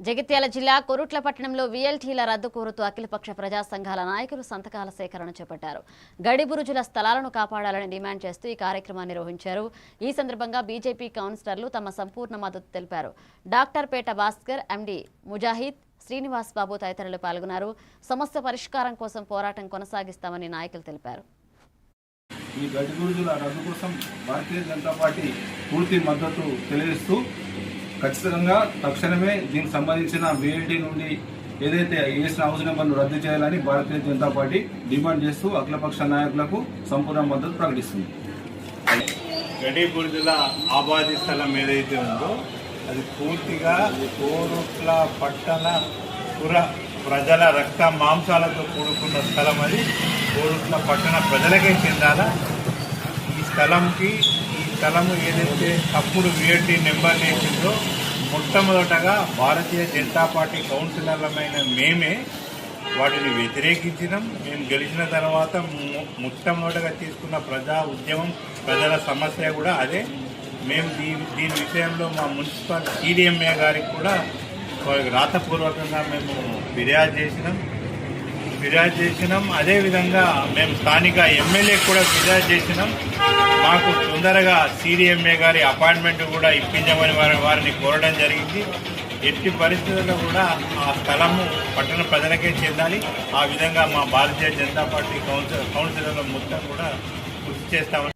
జగిత్యాల జిల్లా కొరుట్ల పట్టణంలో వీఎల్టీల రద్దు కోరుతూ అఖిలపక్ష ప్రజా సంఘాల నాయకులు సంతకాల సేకరణ చేపట్టారు. గడిబురుజుల స్థలాలను కాపాడాలని డిమాండ్ చేస్తూ ఈ కార్యక్రమాన్ని నిర్వహించారు. ఈ సందర్భంగా బీజేపీ కౌన్సిలర్లు తమ సంపూర్ణ మద్దతు తెలిపారు. డాక్టర్ పేట భాస్కర్, ఎండి ముజాహిద్, శ్రీనివాస్ బాబు తదితరులు పాల్గొన్నారు. సమస్య పరిష్కారం కోసం పోరాటం కొనసాగిస్తామని నాయకులు తెలిపారు. ఈ గడిబురుజుల రద్దు కోసం భారతీయ జనతా పార్టీ పూర్తి మద్దతు తెలియజేస్తూ ఖచ్చితంగా తక్షణమే దీనికి సంబంధించిన వీఎల్టీ నుండి ఏదైతే వేసిన హౌస్ నెంబర్ను రద్దు చేయాలని భారతీయ జనతా పార్టీ డిమాండ్ చేస్తూ అఖిలపక్ష నాయకులకు సంపూర్ణ మద్దతు ప్రకటిస్తుంది. గడిబురుజుల ఆబాది స్థలం ఏదైతే ఉందో అది పూర్తిగా కోరుట్ల పట్టణ ప్రజల రక్త మాంసాలతో కూడుకున్న స్థలం. అది కోరుట్ల పట్టణ ప్రజలకే చెందాలా. ఈ స్థలము ఏదైతే అప్పుడు వీఎల్టీ నెంబర్ వేసిందో మొట్టమొదటగా భారతీయ జనతా పార్టీ కౌన్సిలర్లమైన మేమే వాటిని వ్యతిరేకించినాం. మేము గెలిచిన తర్వాత మొట్టమొదటగా తీసుకున్న ప్రజా ఉద్యమం, ప్రజల సమస్య కూడా అదే. మేము దీని విషయంలో మా మున్సిపల్ సిడిఎంఏ గారికి కూడా రాతపూర్వకంగా మేము ఫిర్యాదు చేసినాం. అదేవిధంగా మేము స్థానిక ఎమ్మెల్యే కూడా ఫిర్యాదు చేసినాం. మాకు తొందరగా సిడిఎంఏ గారి అపాయింట్మెంట్ కూడా ఇప్పించమని వారిని కోరడం జరిగింది. ఎట్టి పరిస్థితుల్లో కూడా ఆ స్థలము పట్టణ ప్రజలకే చెందాలి. ఆ విధంగా మా భారతీయ జనతా పార్టీ కౌన్సిలర్ల మొత్తం కూడా కృషి చేస్తామని